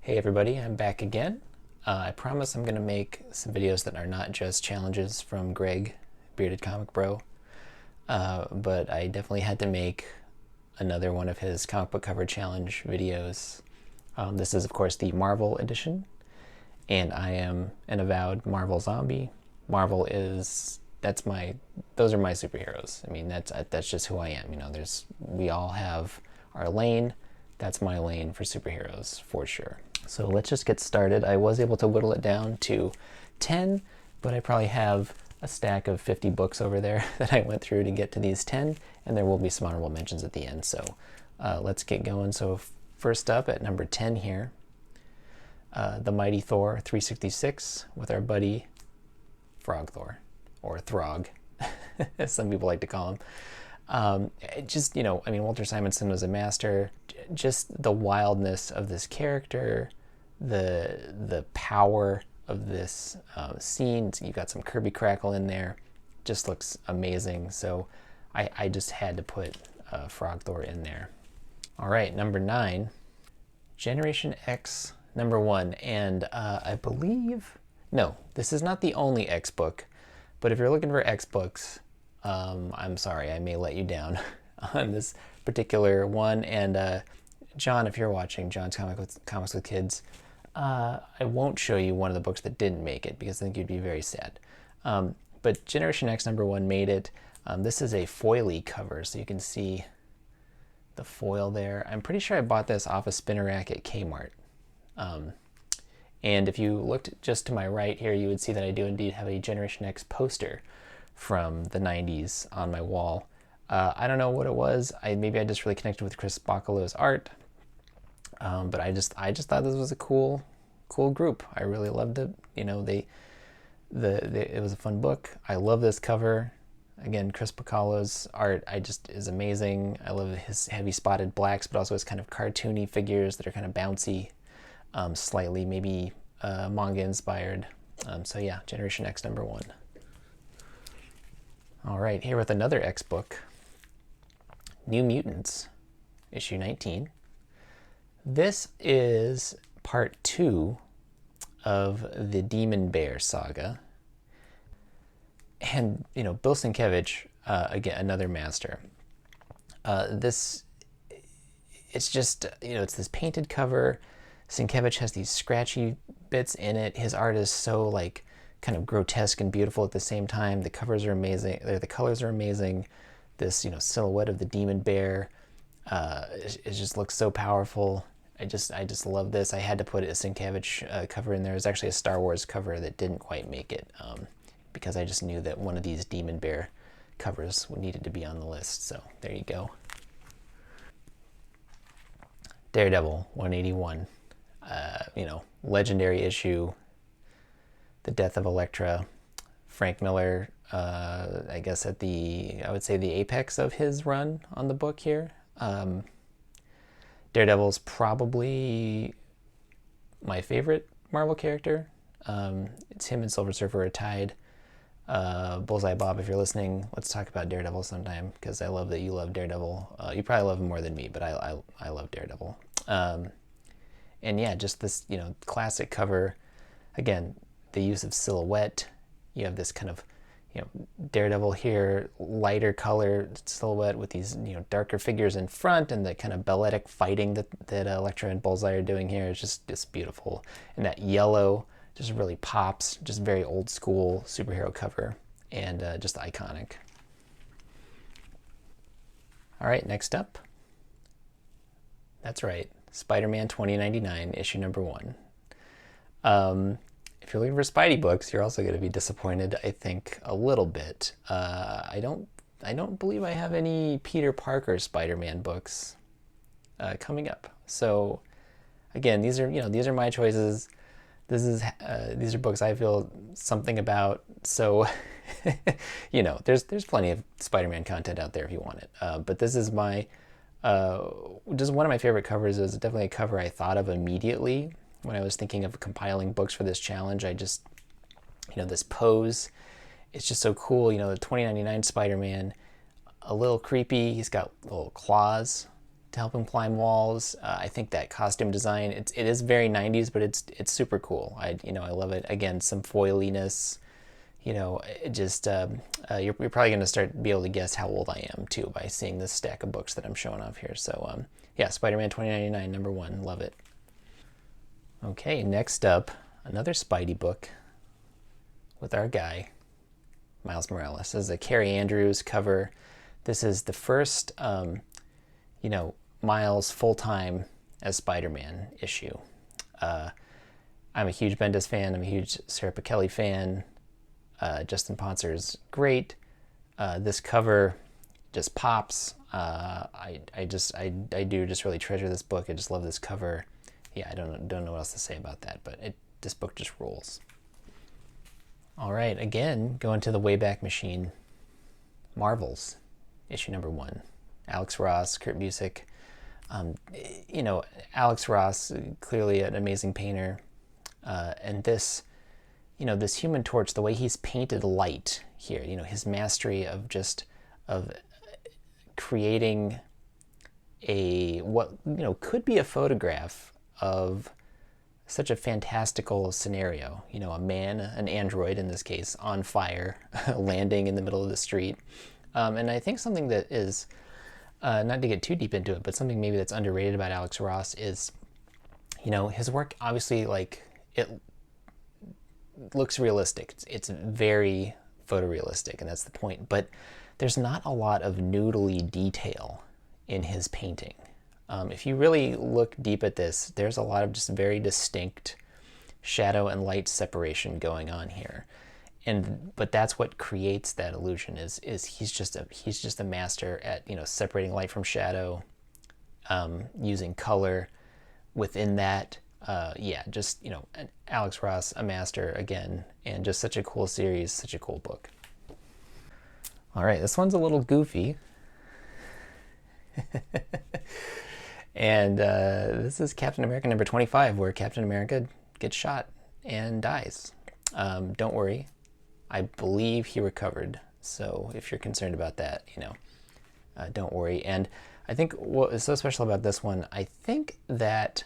Hey everybody, I'm back again. I promise I'm going to make some videos that are not just challenges from Greg, Bearded Comic Bro, but I definitely had to make another one of his comic book cover challenge videos. This is of course the Marvel edition, and I am an avowed Marvel zombie. Marvel is, those are my superheroes. I mean, that's just who I am. You know, we all have our lane. That's my lane for superheroes for sure. So let's just get started. I was able to whittle it down to 10, but I probably have a stack of 50 books over there that I went through to get to these 10, and there will be some honorable mentions at the end. So let's get going. So first up at number 10 here, the Mighty Thor 366 with our buddy Frog Thor, or Throg, as some people like to call him. Walter Simonson was a master. Just the wildness of this character, the power of this scene. You got some Kirby Crackle in there. Just looks amazing. So I just had to put Frog Thor in there. All right, number 9, Generation X number 1. And I believe, no, this is not the only X book, but if you're looking for X books, I'm sorry, I may let you down on this particular one. And John, if you're watching, John's Comics with Kids, I won't show you one of the books that didn't make it because I think you'd be very sad. But Generation X number 1 made it. This is a foily cover, so you can see the foil there. I'm pretty sure I bought this off a spinner rack at Kmart. And if you looked just to my right here, you would see that I do indeed have a Generation X poster from the 90s on my wall. I don't know what it was. Maybe I just really connected with Chris Bacalo's art. But I just thought this was a cool group. I really loved it. You know, it was a fun book. I love this cover. Again, Chris Bacalo's art is amazing. I love his heavy spotted blacks, but also his kind of cartoony figures that are kind of bouncy, slightly maybe manga inspired. So yeah, Generation X number 1. All right, here with another X book, New Mutants, issue 19. This is part 2 of the Demon Bear saga. And, you know, Bill Sienkiewicz, again, another master. It's just, you know, it's this painted cover. Sienkiewicz has these scratchy bits in it. His art is so, like, kind of grotesque and beautiful at the same time. The covers are amazing. The colors are amazing. This, you know, silhouette of the demon bear, it just looks so powerful. I just love this. I had to put a Sienkiewicz cover in there. There's actually a Star Wars cover that didn't quite make it because I just knew that one of these demon bear covers needed to be on the list. So there you go. Daredevil 181. You know, legendary issue. The death of Elektra. Frank Miller, I guess I would say the apex of his run on the book here. Daredevil's probably my favorite Marvel character. It's him and Silver Surfer are tied. Bullseye Bob, if you're listening, let's talk about Daredevil sometime, because I love that you love Daredevil. You probably love him more than me, but I love Daredevil. And yeah, just this, you know, classic cover. Again, the use of silhouette. You have this kind of, you know, Daredevil here, lighter color silhouette with these, you know, darker figures in front, and the kind of balletic fighting that Elektra and Bullseye are doing here is just beautiful. And that yellow just really pops. Just very old school superhero cover, and just iconic. All right, next up. That's right, Spider-Man 2099, issue number 1. If you're looking for Spidey books, you're also going to be disappointed, I think, a little bit. I don't believe I have any Peter Parker Spider-Man books coming up. So, again, these are my choices. These are books I feel something about. So, you know, there's plenty of Spider-Man content out there if you want it. But this is just one of my favorite covers. Is definitely a cover I thought of immediately when I was thinking of compiling books for this challenge. You know, this pose, it's just so cool. You know, the 2099 Spider-Man, a little creepy. He's got little claws to help him climb walls. I think that costume design, it is very 90s, but it's super cool. I love it. Again, some foiliness. It just you're probably going to be able to guess how old I am too by seeing this stack of books that I'm showing off here. So yeah, Spider-Man 2099, number 1, love it. Okay, next up, another Spidey book with our guy, Miles Morales. This is a Carrie Andrews cover. This is the first, Miles full-time as Spider-Man issue. I'm a huge Bendis fan. I'm a huge Sarah Pichelli fan. Justin Ponser's great. This cover just pops. I do just really treasure this book. I just love this cover. Yeah, I don't know what else to say about that, but this book just rules. All right, again, going to the Wayback Machine. Marvels, issue number 1. Alex Ross, Kurt Busiek. Alex Ross, clearly an amazing painter. And this, this Human Torch, the way he's painted light here, his mastery of creating what could be a photograph of such a fantastical scenario. A man, an android in this case, on fire, landing in the middle of the street. And I think something that is, not to get too deep into it, but something maybe that's underrated about Alex Ross is, his work obviously, it looks realistic. It's very photorealistic, and that's the point. But there's not a lot of noodly detail in his painting. If you really look deep at this, there's a lot of just very distinct shadow and light separation going on here. But that's what creates that illusion is he's just a master at separating light from shadow, using color within that. Alex Ross, a master again, and just such a cool series, such a cool book. All right, this one's a little goofy. And this is Captain America number 25, where Captain America gets shot and dies. Don't worry, I believe he recovered. So if you're concerned about that, don't worry. And I think what is so special about this one, I think that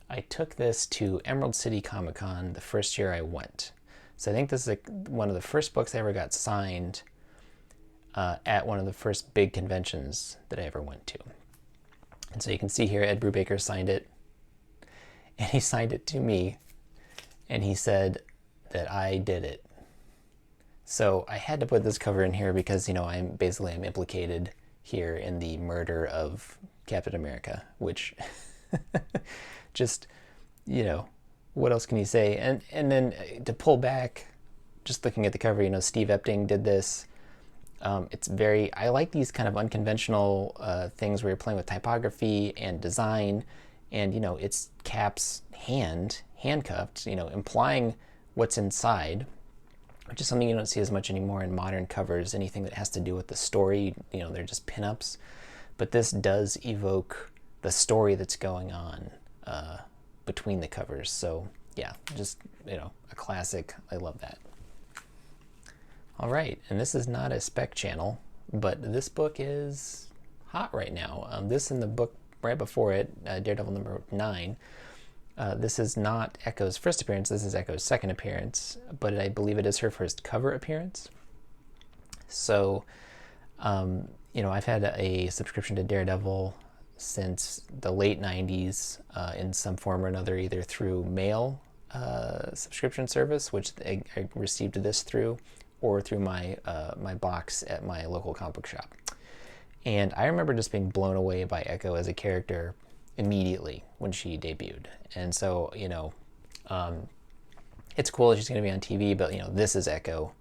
I took this to Emerald City Comic Con the first year I went. So I think this is one of the first books I ever got signed at one of the first big conventions that I ever went to. And so you can see here, Ed Brubaker signed it, and he signed it to me, and he said that I did it. So I had to put this cover in here because, I'm implicated here in the murder of Captain America, which just, what else can you say? And then to pull back, just looking at the cover, Steve Epting did this. I like these kind of unconventional things where you're playing with typography and design, and it's Cap's handcuffed, implying what's inside, which is something you don't see as much anymore in modern covers. Anything that has to do with the story, they're just pinups, but this does evoke the story that's going on between the covers. So yeah, just a classic. I love that. All right, and this is not a spec channel, but this book is hot right now. This and the book right before it, Daredevil Number 9, this is not Echo's first appearance, this is Echo's second appearance, but I believe it is her first cover appearance. So, I've had a subscription to Daredevil since the late 90s in some form or another, either through mail subscription service, which I received this through, or through my box at my local comic book shop. And I remember just being blown away by Echo as a character immediately when she debuted. And so, it's cool that she's going to be on TV, but, this is Echo.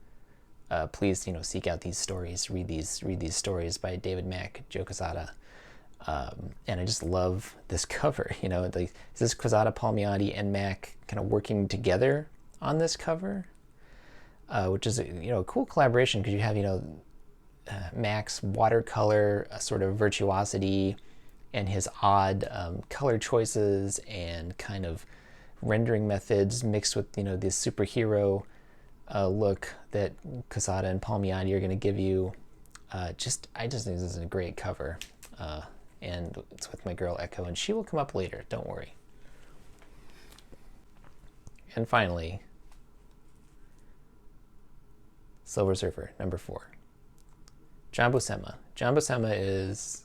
Please, seek out these stories, read these stories by David Mack, Joe Quesada. And I just love this cover. Is this Quesada, Palmiotti, and Mack kind of working together on this cover? Which is a cool collaboration because you have Mack's watercolor sort of virtuosity and his odd color choices and kind of rendering methods mixed with this superhero look that Quesada and Palmiotti are going to give you. I just think this is a great cover. and it's with my girl Echo, and she will come up later, don't worry. And finally, Silver Surfer, number 4. John Buscema. John Buscema is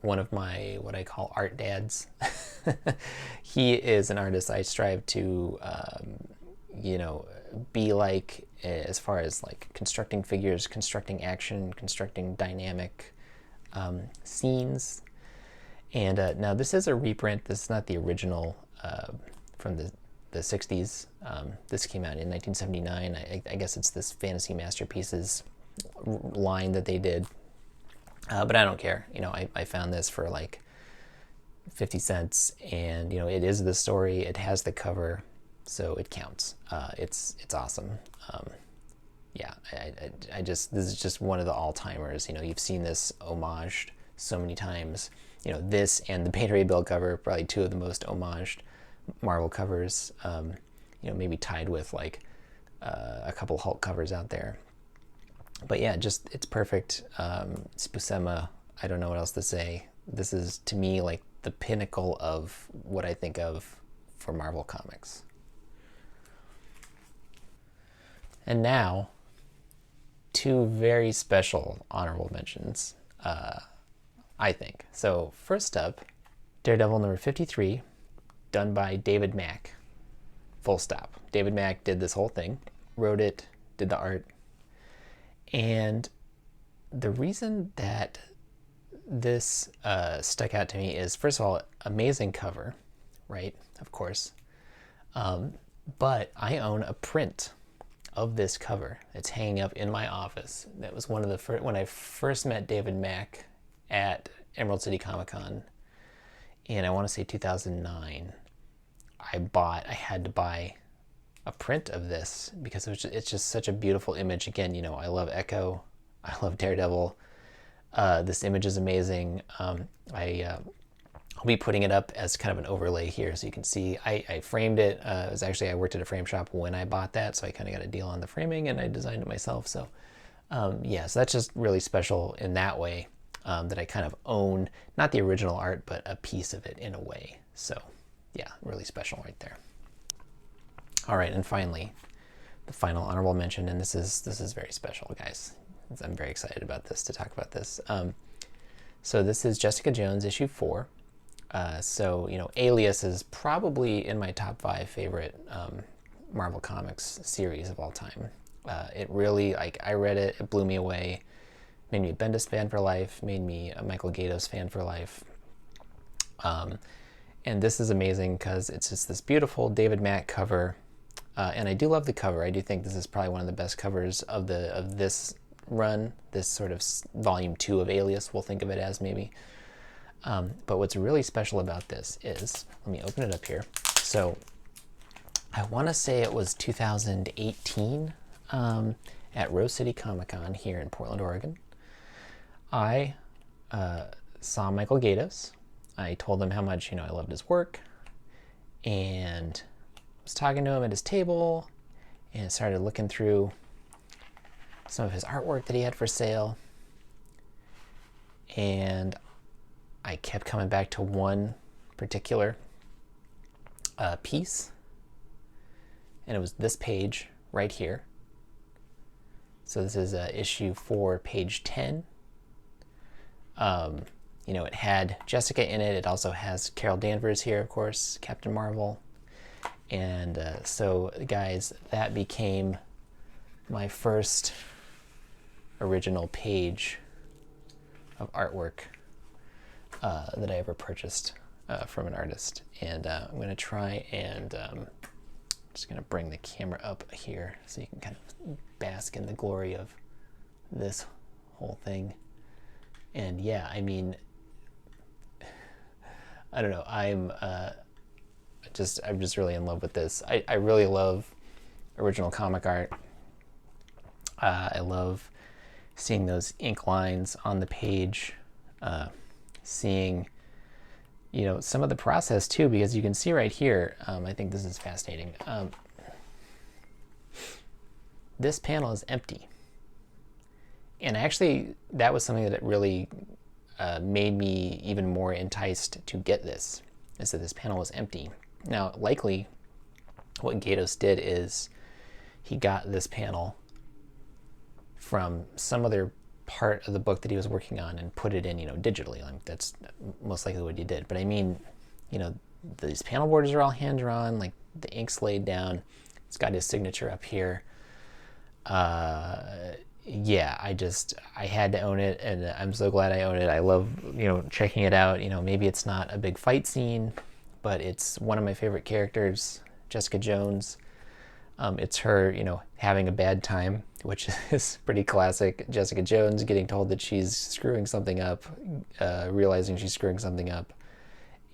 one of my, what I call art dads. He is an artist I strive to, be like, as far as like constructing figures, constructing action, constructing dynamic scenes. And now this is a reprint. This is not the original from the 60s. This came out in 1979. I guess it's this Fantasy Masterpieces line that they did. But I don't care. I found this for like 50 cents, and it is the story. It has the cover, so it counts. It's awesome. Yeah, this is just one of the all-timers. You've seen this homaged so many times. This and the Beta Ray Bill cover, probably two of the most homaged Marvel covers. Maybe tied with like a couple Hulk covers out there. But yeah, it's perfect. It's Buscema. I don't know what else to say. This is, to me, like the pinnacle of what I think of for Marvel Comics. And now, 2 very special honorable mentions, I think. So first up, Daredevil number 53, done by David Mack. Full stop. David Mack did this whole thing, wrote it, did the art. And the reason that this stuck out to me is, first of all, amazing cover, right? Of course. But I own a print of this cover. It's hanging up in my office. That was one of the first, when I first met David Mack at Emerald City Comic Con, and I want to say 2009, I had to buy a print of this because it's just such a beautiful image. Again, I love Echo, I love Daredevil. This image is amazing. I'll be putting it up as kind of an overlay here so you can see. I framed it. It was actually, I worked at a frame shop when I bought that, so I kind of got a deal on the framing, and I designed it myself. So yeah, so that's just really special in that way, that I kind of own, not the original art, but a piece of it in a way. So yeah, really special right there. All right, and finally, the final honorable mention, and this is very special, guys. I'm very excited about this, to talk about this. So this is Jessica Jones, issue 4. So, Alias is probably in my top 5 favorite Marvel Comics series of all time. It really, I read it, it blew me away, made me a Bendis fan for life, made me a Michael Gaydos fan for life. And this is amazing because it's just this beautiful David Mack cover. And I do love the cover. I do think this is probably one of the best covers of this run, this sort of volume 2 of Alias, we'll think of it as maybe. But what's really special about this is, let me open it up here. So I want to say it was 2018 at Rose City Comic Con here in Portland, Oregon. I saw Michael Gaydos. I told him how much, I loved his work, and was talking to him at his table and started looking through some of his artwork that he had for sale. And I kept coming back to one particular piece, and it was this page right here. So this is issue 4, page 10. It had Jessica in it. It also has Carol Danvers here, of course, Captain Marvel. And so, guys, that became my first original page of artwork that I ever purchased from an artist. And I'm going to try and just going to bring the camera up here so you can kind of bask in the glory of this whole thing. And yeah, I mean, I don't know. I'm just really in love with this. I really love original comic art. I love seeing those ink lines on the page, seeing, some of the process too, because you can see right here, I think this is fascinating. This panel is empty. And actually, that was something that really made me even more enticed to get this, is that this panel was empty. Now, likely what Gatos did is he got this panel from some other part of the book that he was working on and put it in, digitally. Like, that's most likely what he did. But I mean, these panel borders are all hand drawn, like the ink's laid down. It's got his signature up here. Yeah, I had to own it, and I'm so glad I own it. I love, checking it out. Maybe it's not a big fight scene, but it's one of my favorite characters, Jessica Jones. It's her, having a bad time, which is pretty classic. Jessica Jones getting told that she's screwing something up, realizing she's screwing something up.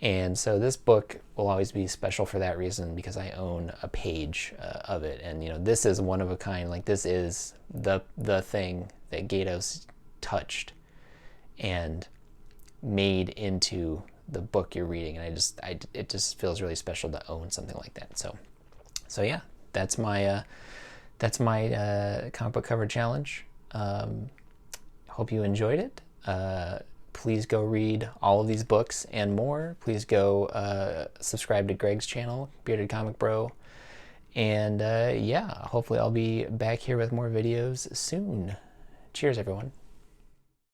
And so this book will always be special for that reason, because I own a page of it. And, this is one of a kind. Like, this is the thing that Gatos touched and made into the book you're reading. And it just feels really special to own something like that. So yeah, that's my comic book cover challenge. Hope you enjoyed it. Please go read all of these books and more. Please go subscribe to Greg's channel, Bearded Comic Bro. And yeah, hopefully I'll be back here with more videos soon. Cheers, everyone.